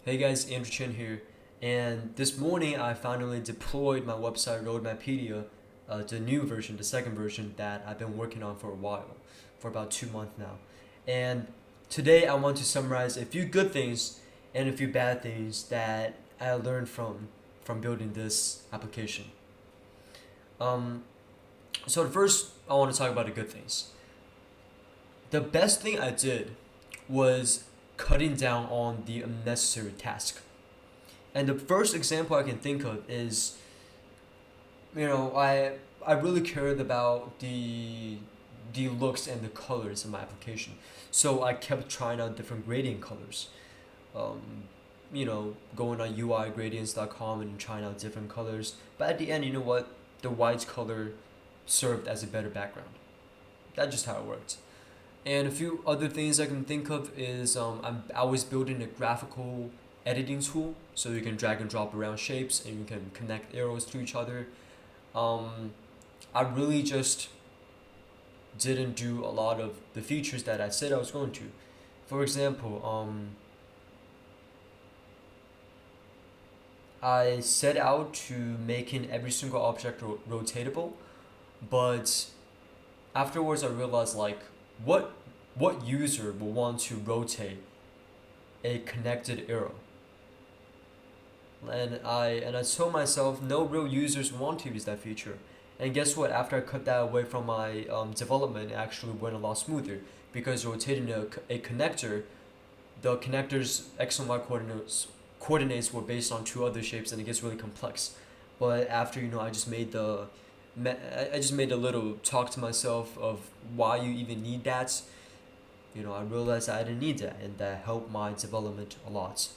Hey guys, Andrew Chen here, and this morning I finally deployed my website Roadmappedia to the new version, the second version that I've been working on for a while, for about 2 months now. And today I want to summarize a few good things and a few bad things that I learned from building this application. Um, so the first I want to talk about the good things. The best thing I did was cutting down on the unnecessary task. And the first example I can think of is, I really cared about the looks and the colors in my application. So I kept trying out different gradient colors. Um, Going on UIgradients.com and trying out different colors. But at the end, you know what? The white color served as a better background. That's just how it worked. And a few other things I can think of is I was building a graphical editing tool so you can drag and drop around shapes and you can connect arrows to each other. Um, I really just didn't do a lot of the features that I said I was going to. For example, I set out to making every single object rotatable, but afterwards I realized like what what user will want to rotate a connected arrow? And I told myself no real users want to use that feature. And guess what? After I cut that away from my development, it actually went a lot smoother because rotating a connector, the connector's x and y coordinates were based on two other shapes, and it gets really complex. But after I just made I just made a little talk to myself of why you even need that. I realized I didn't need that, and that helped my development a lot.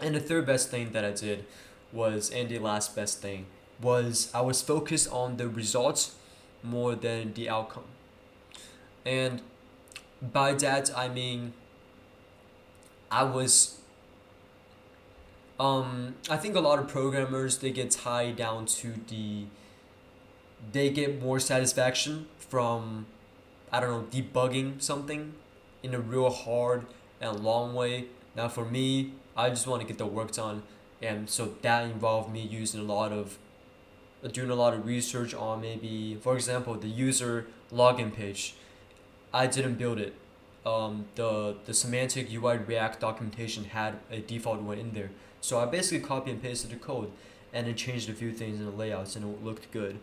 And the third best thing that I did and the last best thing was I was focused on the results more than the outcome. And by that I mean I was I think a lot of programmers they get tied down to they get more satisfaction from I don't know debugging something in a real hard and long way. Now for me, I just want to get the work done, and so that involved me using a lot of doing a lot of research on maybe, for example, the user login page. I didn't build it. The semantic UI React documentation had a default one in there, so I basically copy and pasted the code, and then changed a few things in the layouts, and it looked good.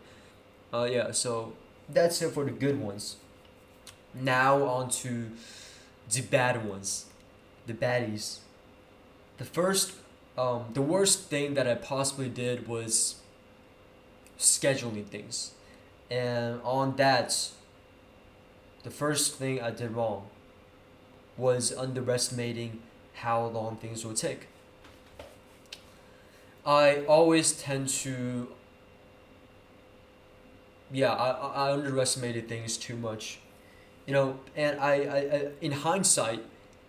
Yeah, so that's it for the good ones. Now on to the bad ones, the baddies. The worst thing that I possibly did was scheduling things, and on that, the first thing I did wrong was underestimating how long things will take. I always tend to, yeah, I underestimated things too much, and in hindsight,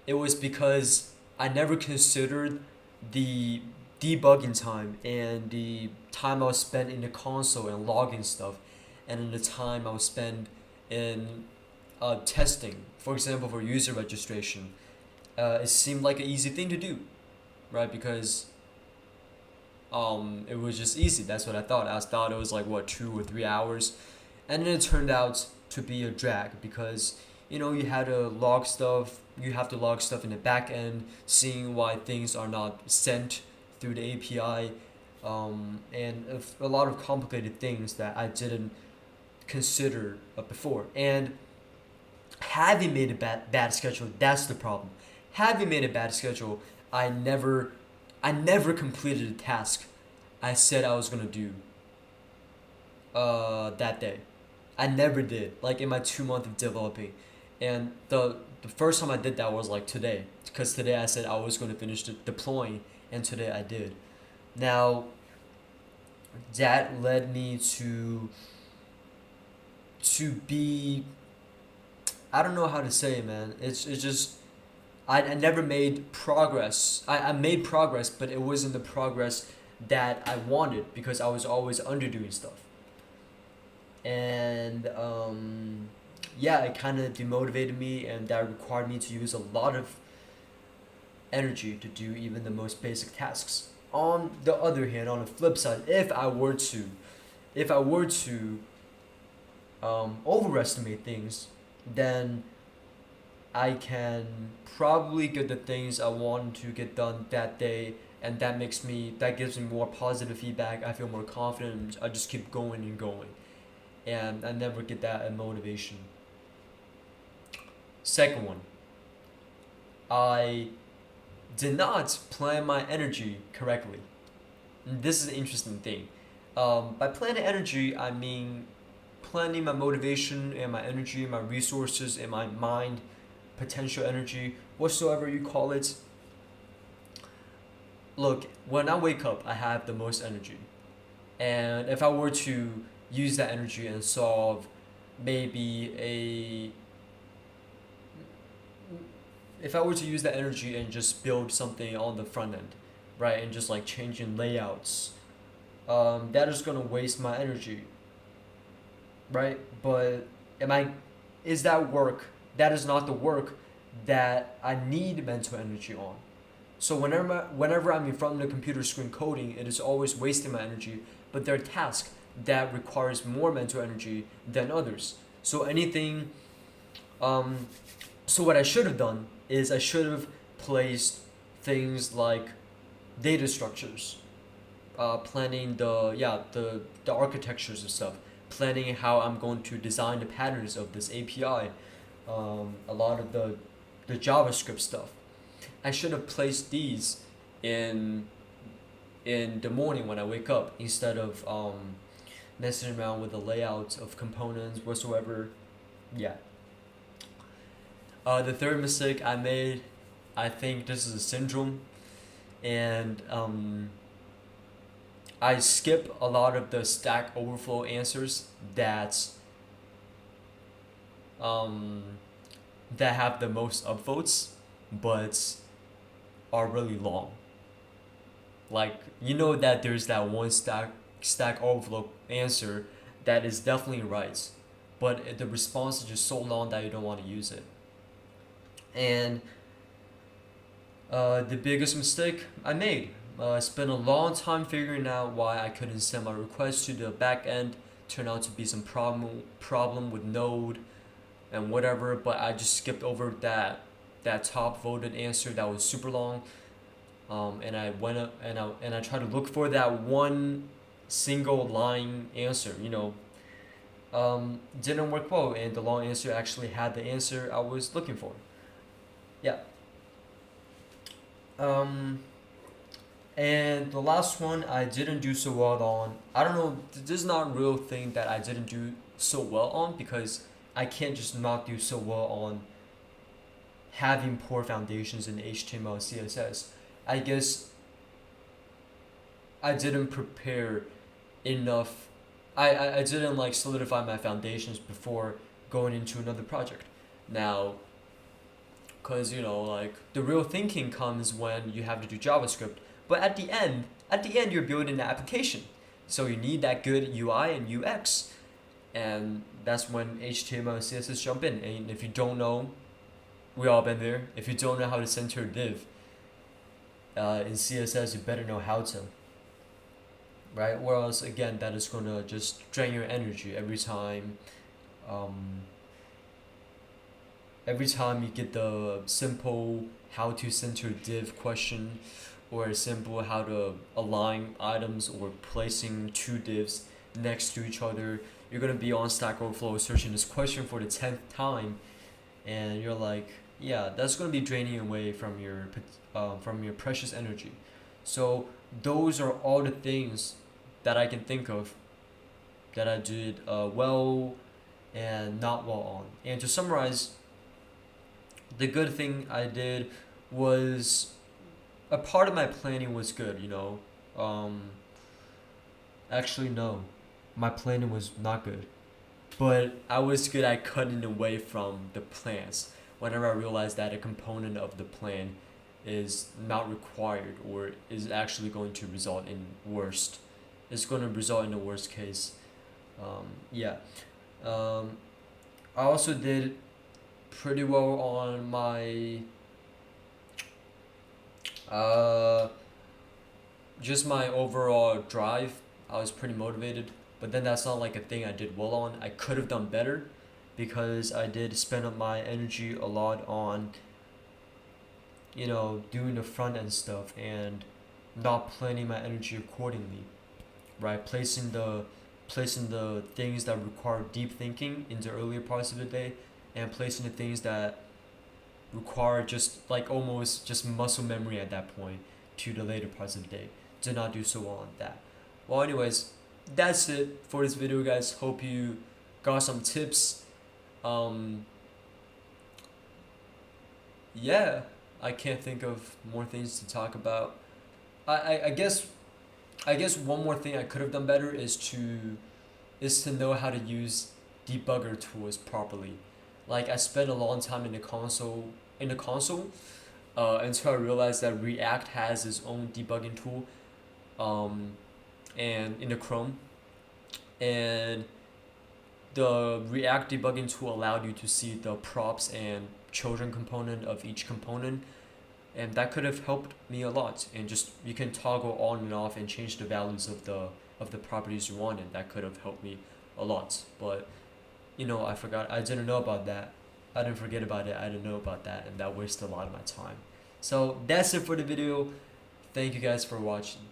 it was because I never considered the debugging time and the time I was spent in the console and logging stuff, and then the time I was spent in testing. For example, for user registration, it seemed like an easy thing to do, right? Because it was just easy. That's what I thought. I thought it was like what 2 or 3 hours, and then it turned out to be a drag because you had to log stuff. You have to log stuff in the back end, seeing why things are not sent through the API, and a lot of complicated things that I didn't consider before. And having made a bad schedule, that's the problem. Having made a bad schedule, I never completed a task I said I was gonna do that day. I never did. Like in my 2 months of developing, and the first time I did that was like today, because today I said I was gonna finish deploying, and today I did. Now that led me to be I don't know how to say it, man. It's just I never made progress. I made progress, but it wasn't the progress that I wanted because I was always underdoing stuff. And yeah, it kind of demotivated me, and that required me to use a lot of energy to do even the most basic tasks. On the other hand, on the flip side, if I were to overestimate things, then I can probably get the things I want to get done that day, and that gives me more positive feedback. I feel more confident. I just keep going and going, and I never get that motivation. Second one, I did not plan my energy correctly. And this is an interesting thing. By planning energy, I mean planning my motivation and my energy, my resources, and my mind, potential energy, whatsoever you call it. Look, when I wake up, I have the most energy. And use that energy and solve maybe a if I were to use that energy and just build something on the front end, right, and just like changing layouts, that is gonna waste my energy, right? But am I? Is that work? That is not the work that I need mental energy on. So whenever I'm in front of the computer screen coding, it is always wasting my energy. But there are tasks that requires more mental energy than others. So anything, um, so what I should have done is I should have placed things like data structures, planning the architectures and stuff, planning how I'm going to design the patterns of this API, a lot of the JavaScript stuff. I should have placed these in in the morning when I wake up instead of messing around with the layouts of components whatsoever. Yeah. The third mistake I made, I think this is a syndrome, and I skip a lot of the Stack Overflow answers um, that have the most upvotes, but are really long. Like you know that there's that one Stack Overflow answer that is definitely right, but the response is just so long that you don't want to use it. And the biggest mistake I made. I spent a long time figuring out why I couldn't send my request to the back end. Turned out to be some problem with Node and whatever, but I just skipped over that top voted answer that was super long. And I went up and I tried to look for that one single line answer. Didn't work well, and the long answer actually had the answer I was looking for. Yeah. Um, and the last one I didn't do so well on. I don't know. This is not a real thing that I didn't do so well on because I can't just not do so well on having poor foundations in HTML and CSS. I guess I didn't prepare enough. I didn't like solidify my foundations before going into another project. Now, because like the real thinking comes when you have to do JavaScript. But at the end you're building an application, so you need that good UI and UX, and that's when HTML and CSS jump in. And if you don't know, we all been there. If you don't know how to center a div in CSS, you better know how to. Right? Whereas again, that is gonna just drain your energy um, every time you get the simple how to center div question or a simple how to align items or placing two divs next to each other, you're gonna be on Stack Overflow searching this question for the 10th time, and you're like, yeah, that's gonna be draining away from your precious energy. So those are all the things that I can think of that I did well and not well on. And to summarize, the good thing I did was a part of my planning was good. Um, Actually, no, my planning was not good, but I was good at cutting away from the plans whenever I realized that a component of the plan is not required or is actually going to result in worst. It's going to result in the worst case. Yeah. Um, I also did pretty well on my Uh, just my overall drive. I was pretty motivated, but then that's not like a thing I did well on. I could have done better because I did spend up my energy a lot on, doing the front end stuff and not planning my energy accordingly, right? Placing the things that require deep thinking in the earlier parts of the day, and placing the things that require just like almost just muscle memory at that point to the later parts of the day. Did not do so well on that. Well, anyways, that's it for this video, guys. Hope you got some tips. Um, yeah, I can't think of more things to talk about. I guess one more thing I could have done better is to know how to use debugger tools properly. Like I spent a long time in the console until I realized that React has its own debugging tool, um, and in the Chrome, and the React debugging tool allowed you to see the props and children component of each component, and that could have helped me a lot. And just you can toggle on and off and change the values of the properties you wanted. That could have helped me a lot, but I forgot. I didn't know about that. I didn't forget about it. I didn't know about that, and that wasted a lot of my time. So that's it for the video. Thank you guys for watching.